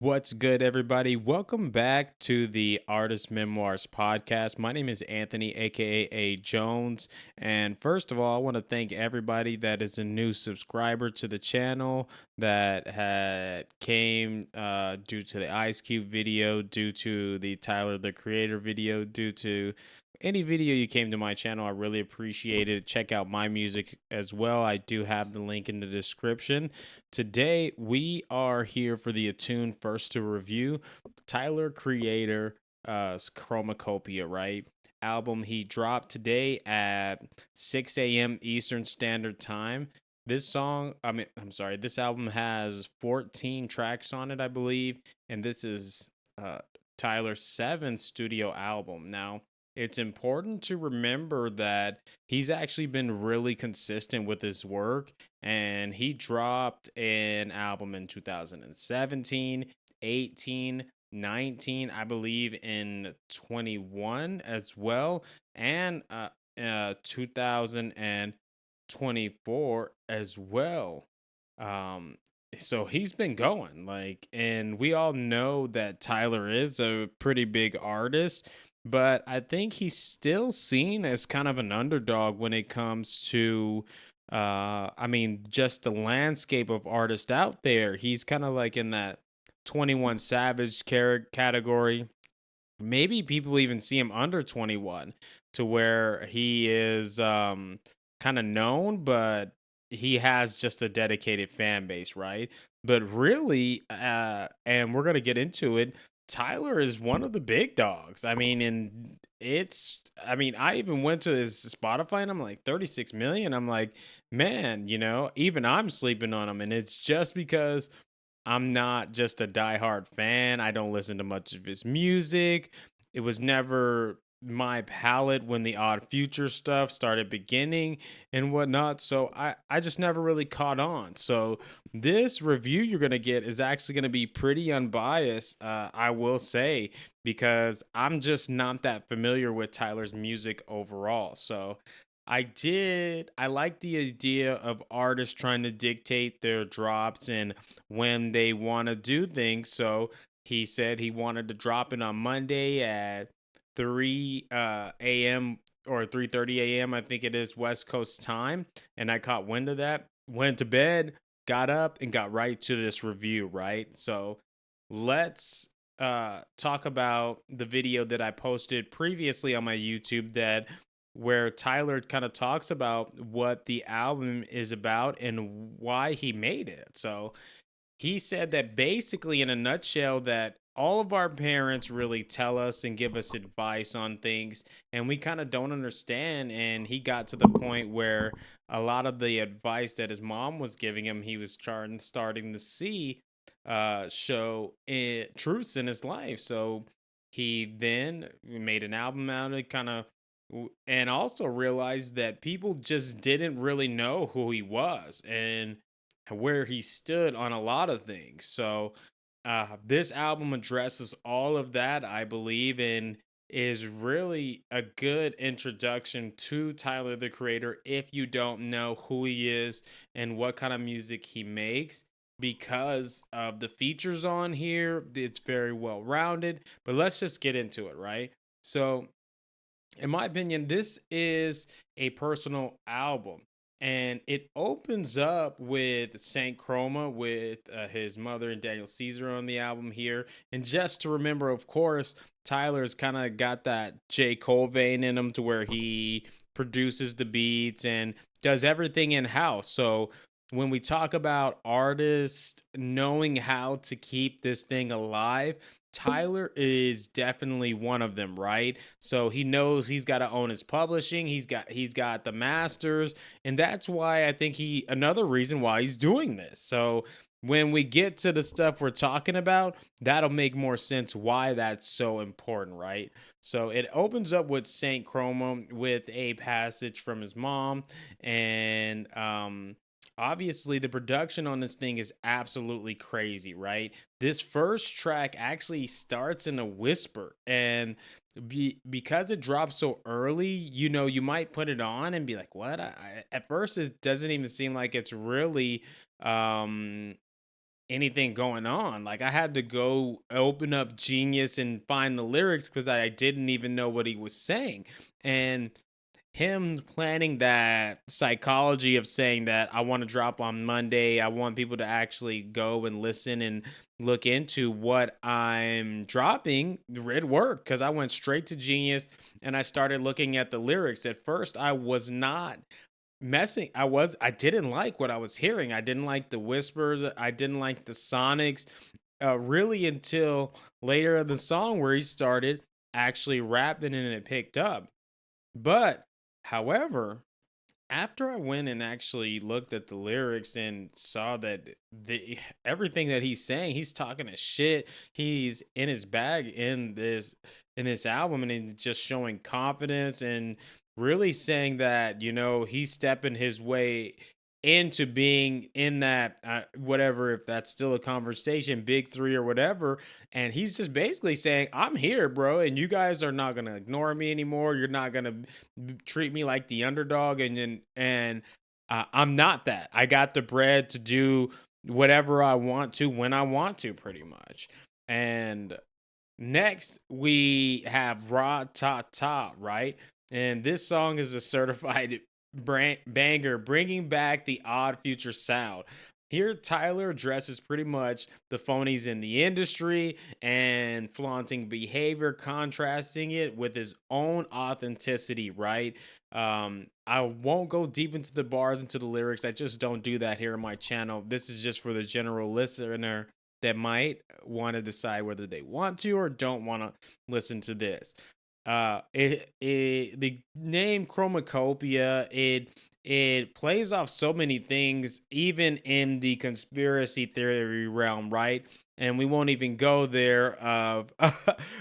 What's good, everybody? Welcome back to the Artist Memoirs podcast. My name is Anthony, aka A Jones. And first of all, I want to thank everybody that is a new subscriber to the channel that had came due to the Ice Cube video, due to the Tyler the Creator video, due to any video you came to my channel. I really appreciate it. Check out my music as well. I do have the link in the description. Today, we are here for the Attune First to Review Tyler Creator Chromacopia, right? Album he dropped today at 6 a.m. Eastern Standard Time. This album has 14 tracks on it, I believe, and this is Tyler's seventh studio album. Now, it's important to remember that he's actually been really consistent with his work, and he dropped an album in 2017, 18, 19, I believe in 21 as well, and 2024 as well. Um, so he's been going like, and we all know that Tyler is a pretty big artist, but I think he's still seen as kind of an underdog when it comes to just the landscape of artists out there. He's kind of like in that 21 Savage category. Maybe people even see him under 21, to where he is kind of known, but he has just a dedicated fan base, right? But really, and we're going to get into it, Tyler is one of the big dogs. I even went to his Spotify and I'm like 36 million. I'm like, man, even I'm sleeping on him. And it's just because I'm not just a diehard fan. I don't listen to much of his music. It was never my palette when the Odd Future stuff started beginning and whatnot. So I just never really caught on. So this review you're gonna get is actually gonna be pretty unbiased, I will say, because I'm just not that familiar with Tyler's music overall. So I like the idea of artists trying to dictate their drops and when they want to do things. So he said he wanted to drop it on Monday at 3 a.m. or 3:30 a.m. I think it is West Coast time, and I caught wind of that. Went to bed, got up, and got right to this review. Right, so let's talk about the video that I posted previously on my YouTube, that where Tyler kind of talks about what the album is about and why he made it. So he said that basically, in a nutshell, that all of our parents really tell us and give us advice on things, and we kind of don't understand. And he got to the point where a lot of the advice that his mom was giving him, he was starting to see show truths in his life. So he then made an album out of it, and also realized that people just didn't really know who he was and where he stood on a lot of things. So this album addresses all of that, I believe, and is really a good introduction to Tyler the Creator if you don't know who he is and what kind of music he makes. Because of the features on here, it's very well rounded. But let's just get into it, right? So in my opinion, this is a personal album. And it opens up with Saint Chroma with his mother and Daniel Caesar on the album here. And just to remember, of course, Tyler's kind of got that J. Cole vein in him, to where he produces the beats and does everything in house. So when we talk about artists knowing how to keep this thing alive, Tyler is definitely one of them, right? So he knows he's got to own his publishing. He's got the masters, and that's why I think another reason why he's doing this. So when we get to the stuff we're talking about, that'll make more sense why that's so important, right? So it opens up with Saint Chroma with a passage from his mom, and obviously the production on this thing is absolutely crazy, right? This first track actually starts in a whisper, and because it drops so early, you might put it on and be like, what? At first it doesn't even seem like it's really um anything going on. Like I had to go open up Genius and find the lyrics because I didn't even know what he was saying. And him planning that psychology of saying that I want to drop on Monday, I want people to actually go and listen and look into what I'm dropping. It worked because I went straight to Genius and I started looking at the lyrics. At first, I was not messing. I didn't like what I was hearing. I didn't like the whispers. I didn't like the sonics. Really until later in the song where he started actually rapping and it picked up. But however, after I went and actually looked at the lyrics and saw that the everything that he's saying, he's talking a shit. He's in his bag in this album, and he's just showing confidence and really saying that he's stepping his way into being in that whatever, if that's still a conversation, big three or whatever. And he's just basically saying, I'm here, bro, and you guys are not gonna ignore me anymore. You're not gonna treat me like the underdog, and I'm not that. I got the bread to do whatever I want to when I want to, pretty much. And next we have Ra Ta Ta, right? And this song is a certified banger, bringing back the odd future sound. Here, Tyler addresses pretty much the phonies in the industry and flaunting behavior, contrasting it with his own authenticity, right? I won't go deep into the bars, into the lyrics. I just don't do that here on my channel. This is just for the general listener that might want to decide whether they want to or don't want to listen to this. The name Chromacopia, it plays off so many things, even in the conspiracy theory realm, right? And we won't even go there of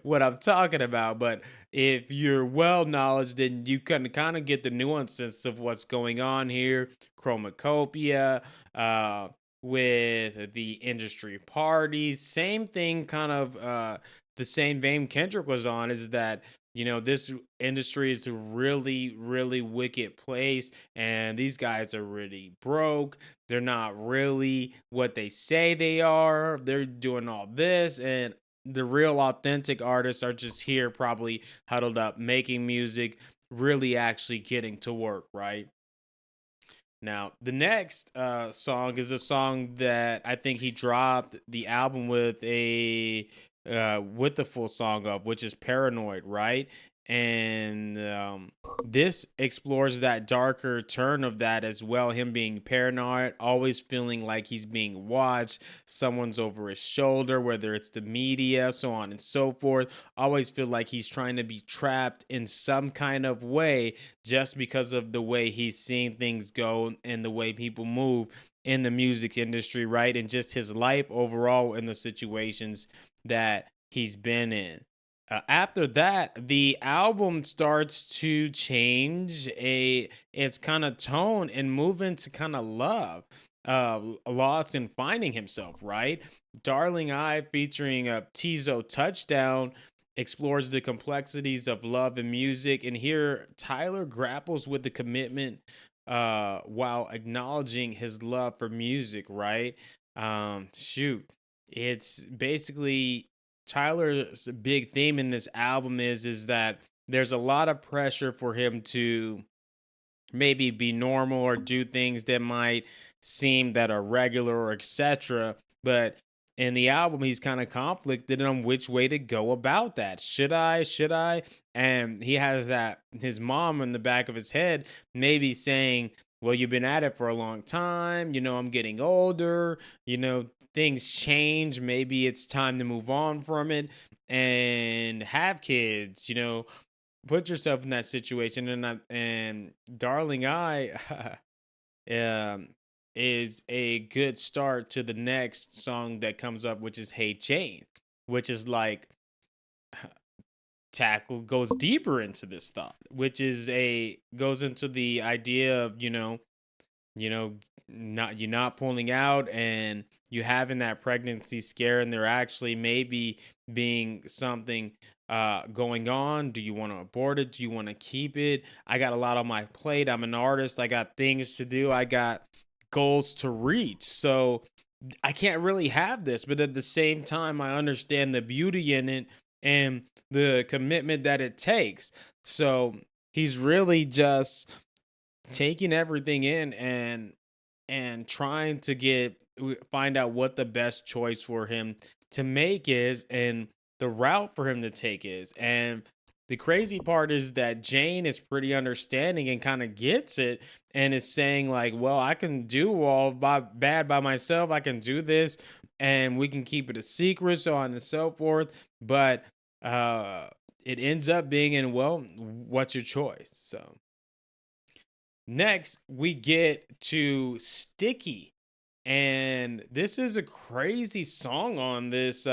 what I'm talking about. But if you're well knowledge, then you can kind of get the nuances of what's going on here. Chromacopia, with the industry parties, same thing, kind of the same vein Kendrick was on, is that this industry is a really, really wicked place, and these guys are really broke. They're not really what they say they are. They're doing all this, and the real authentic artists are just here, probably huddled up, making music, really actually getting to work, right? Now, the next song is a song that I think he dropped the album with the full song of, which is Paranoid, right? And this explores that darker turn of that as well. Him being paranoid, always feeling like he's being watched, someone's over his shoulder, whether it's the media, so on and so forth. Always feel like he's trying to be trapped in some kind of way just because of the way he's seeing things go and the way people move in the music industry, right? And just his life overall in the situations that he's been in. After that, the album starts to change its kind of tone and move into kind of love, lost and finding himself, right? Darling I, featuring a Tizo Touchdown, explores the complexities of love and music. And here, Tyler grapples with the commitment while acknowledging his love for music, right? Shoot. It's basically Tyler's big theme in this album is that there's a lot of pressure for him to maybe be normal or do things that might seem that are regular or etc. But in the album, he's kind of conflicted on which way to go about that. Should I? Should I? And he has that his mom in the back of his head, maybe saying, well, you've been at it for a long time. I'm getting older. Things change. Maybe it's time to move on from it and have kids. Put yourself in that situation. And Darling I um is a good start to the next song that comes up, which is Hey Jane, which is like tackle goes deeper into this thought, which is a goes into the idea of you know not you're not pulling out and you having that pregnancy scare, and there actually maybe being something going on. Do you want to abort it? Do you want to keep it? I got a lot on my plate. I'm an artist. I got things to do. I got goals to reach. So I can't really have this, but at the same time, I understand the beauty in it and the commitment that it takes. So he's really just taking everything in and trying to find out what the best choice for him to make is and the route for him to take is. And the crazy part is that Jane is pretty understanding and kind of gets it and is saying like, well, I can do bad by myself. I can do this and we can keep it a secret, so on and so forth. But uh it ends up being in, well, what's your choice? So next, we get to Sticky. And this is a crazy song on this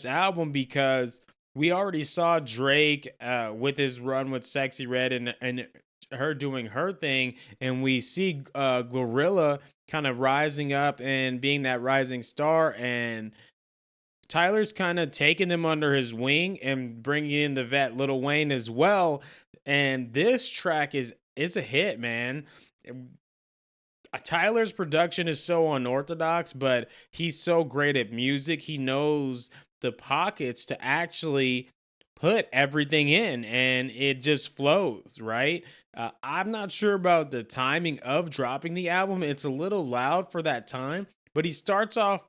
album because we already saw Drake with his run with Sexy Red and her doing her thing, and we see Glorilla kind of rising up and being that rising star, and Tyler's kind of taking them under his wing and bringing in the vet Little Wayne as well. And this track is a hit, man. Tyler's production is so unorthodox, but he's so great at music. He knows the pockets to actually put everything in and it just flows, right? I'm not sure about the timing of dropping the album. It's a little loud for that time, but he starts off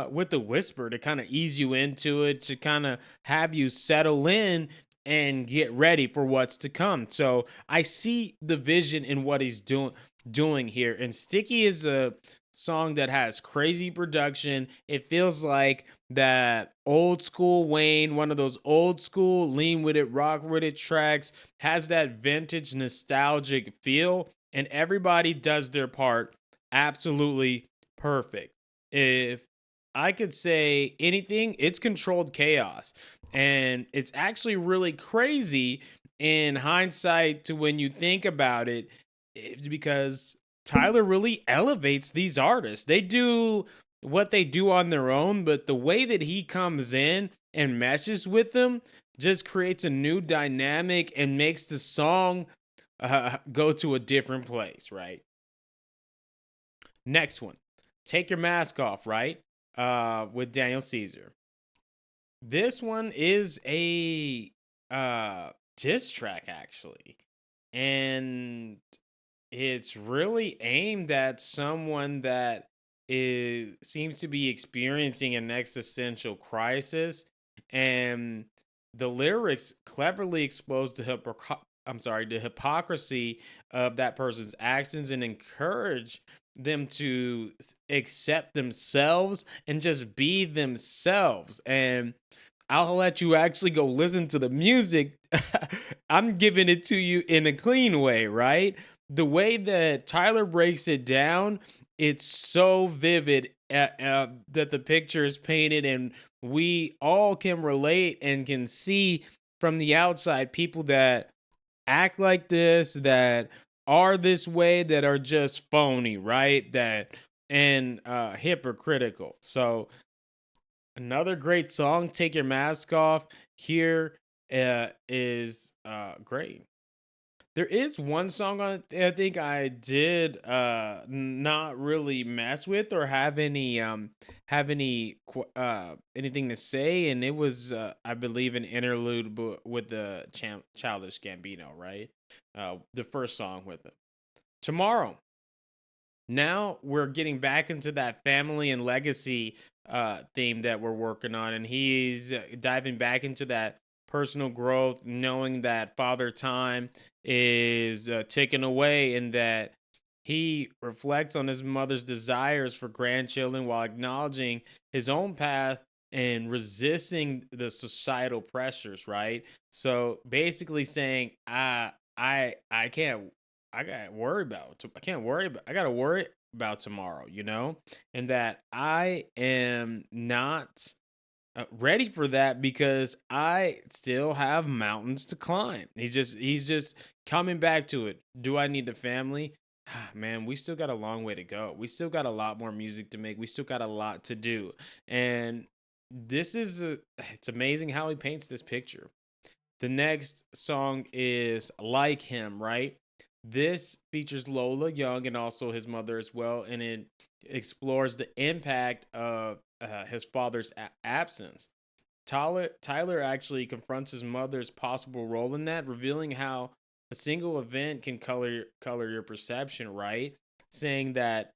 with the whisper to kind of ease you into it, to kind of have you settle in and get ready for what's to come. So I see the vision in what he's doing here. And Sticky is a song that has crazy production. It feels like that old school Wayne, one of those old school lean with it, rock with it tracks, has that vintage nostalgic feel, and everybody does their part absolutely perfect. If I could say anything, it's controlled chaos. And it's actually really crazy in hindsight to when you think about it, because Tyler really elevates these artists. They do what they do on their own, but the way that he comes in and meshes with them just creates a new dynamic and makes the song go to a different place, right? Next one, Take Your Mask Off, right? With Daniel Caesar. This one is a diss track actually. And it's really aimed at someone that is seems to be experiencing an existential crisis, and the lyrics cleverly expose the hypocrisy of that person's actions and encourage them to accept themselves and just be themselves. And I'll let you actually go listen to the music. I'm giving it to you in a clean way, right? The way that Tyler breaks it down, it's so vivid that the picture is painted, and we all can relate and can see from the outside people that act like this, that are this way, that are just phony, right? That and hypocritical. So another great song, Take Your Mask Off, here is great. There is one song on it I think I did not really mess with or have anything to say, and it was I believe an interlude with the Childish Gambino, right? The first song with it. Tomorrow. Now we're getting back into that family and legacy theme that we're working on, and he's diving back into that personal growth, knowing that father time is ticking away, and that he reflects on his mother's desires for grandchildren while acknowledging his own path and resisting the societal pressures, right? So basically saying I can't, I got worry about. I can't worry about. I got to worry about tomorrow, and that I am not ready for that because I still have mountains to climb. He's just coming back to it. Do I need the family? Man, we still got a long way to go. We still got a lot more music to make. We still got a lot to do, and it's amazing how he paints this picture. The next song is Like Him, right? This features Lola Young and also his mother as well. And explores the impact of his father's absence. Tyler actually confronts his mother's possible role in that, revealing how a single event can color your perception, right? Saying that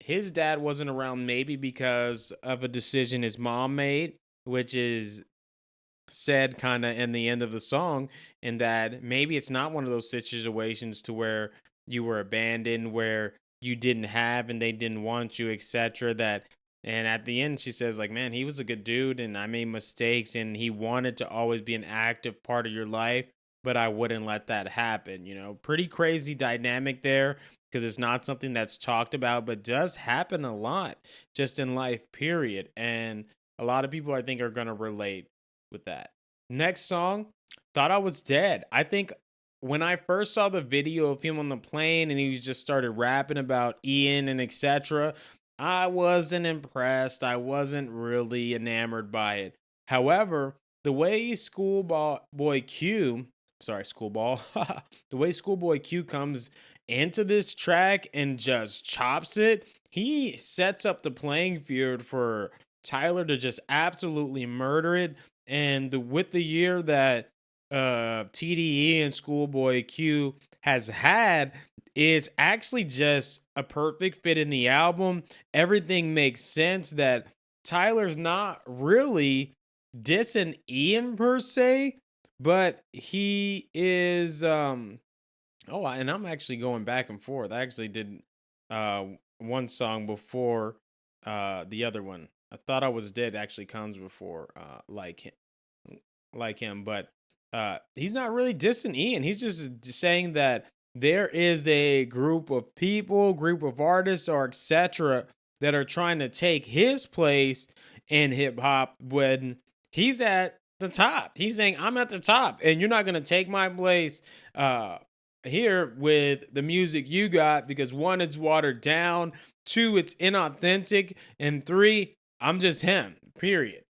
his dad wasn't around maybe because of a decision his mom made, which is said kind of in the end of the song, and that maybe it's not one of those situations to where you were abandoned, where you didn't have and they didn't want you, etc. That, and at the end she says like, man, he was a good dude and I made mistakes and he wanted to always be an active part of your life, but I wouldn't let that happen. Pretty crazy dynamic there, because it's not something that's talked about but does happen a lot just in life, period. And a lot of people I think are going to relate with that. Next song, Thought I Was Dead. I think when I first saw the video of him on the plane and he just started rapping about Ian and etc., I wasn't impressed. I wasn't really enamored by it. However, the way Schoolboy Q, sorry, Schoolball, the way Schoolboy Q comes into this track and just chops it, he sets up the playing field for Tyler to just absolutely murder it. And with the year that TDE and Schoolboy Q has had, it's actually just a perfect fit in the album. Everything makes sense, that Tyler's not really dissing Ian per se, but he is and I'm actually going back and forth. I actually did uh one song before the other one. I Thought I Was Dead actually comes before like him, but he's not really dissing Ian. He's just saying that there is a group of people, group of artists, or etc., that are trying to take his place in hip hop when he's at the top. He's saying, I'm at the top, and you're not gonna take my place here with the music you got, because one, it's watered down, two, it's inauthentic, and three, I'm just him. Period.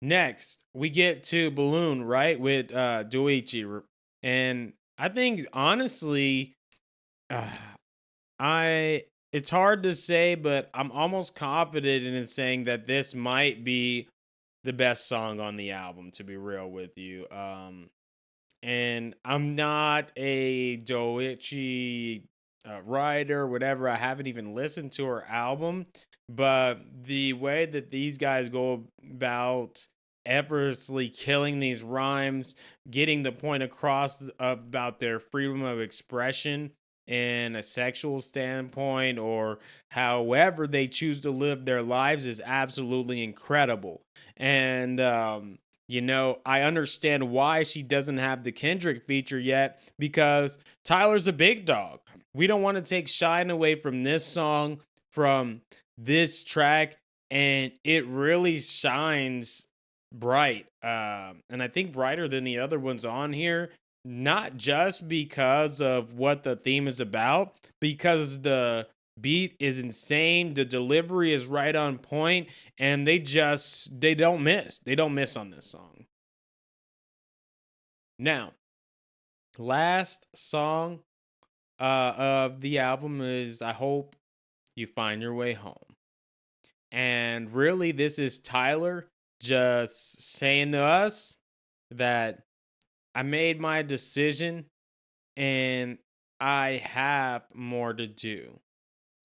Next, we get to Balloon, right, with Doichi. And I think honestly, uh, I it's hard to say, but I'm almost confident in saying that this might be the best song on the album, to be real with you. And I'm not a Doichi writer, whatever. I haven't even listened to her album, but the way that these guys go about effortlessly killing these rhymes, getting the point across about their freedom of expression in a sexual standpoint, or however they choose to live their lives, is absolutely incredible. And I understand why she doesn't have the Kendrick feature yet, because Tyler's a big dog. We don't want to take shine away from this song, from this track, and it really shines bright. And I think brighter than the other ones on here, not just because of what the theme is about, because the beat is insane, the delivery is right on point, and they don't miss. They don't miss on this song. Now, last song of the album is I Hope You Find Your Way Home. And really, this is Tyler just saying to us that I made my decision and I have more to do.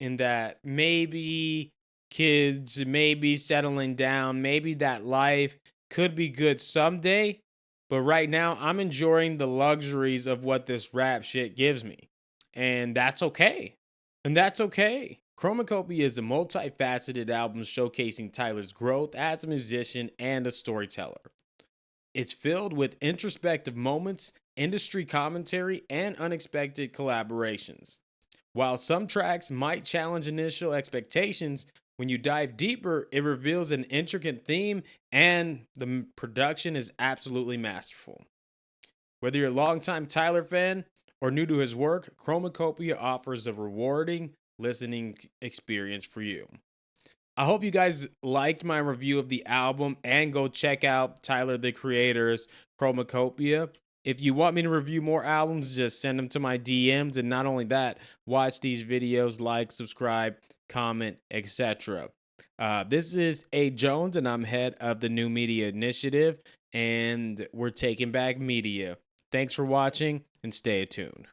In that maybe kids, maybe settling down, maybe that life could be good someday. But right now, I'm enjoying the luxuries of what this rap shit gives me. And that's okay. And that's okay. Chromacopia is a multifaceted album showcasing Tyler's growth as a musician and a storyteller. It's filled with introspective moments, industry commentary, and unexpected collaborations. While some tracks might challenge initial expectations, when you dive deeper, it reveals an intricate theme and the production is absolutely masterful. Whether you're a longtime Tyler fan or new to his work, Chromacopia offers a rewarding listening experience for you. I hope you guys liked my review of the album, and go check out Tyler the Creator's Chromacopia. If you want me to review more albums, just send them to my DMs. And not only that, watch these videos, like, subscribe, comment, etc. This is A. Jones, and I'm head of the New Media Initiative, and we're taking back media. Thanks for watching, and stay tuned.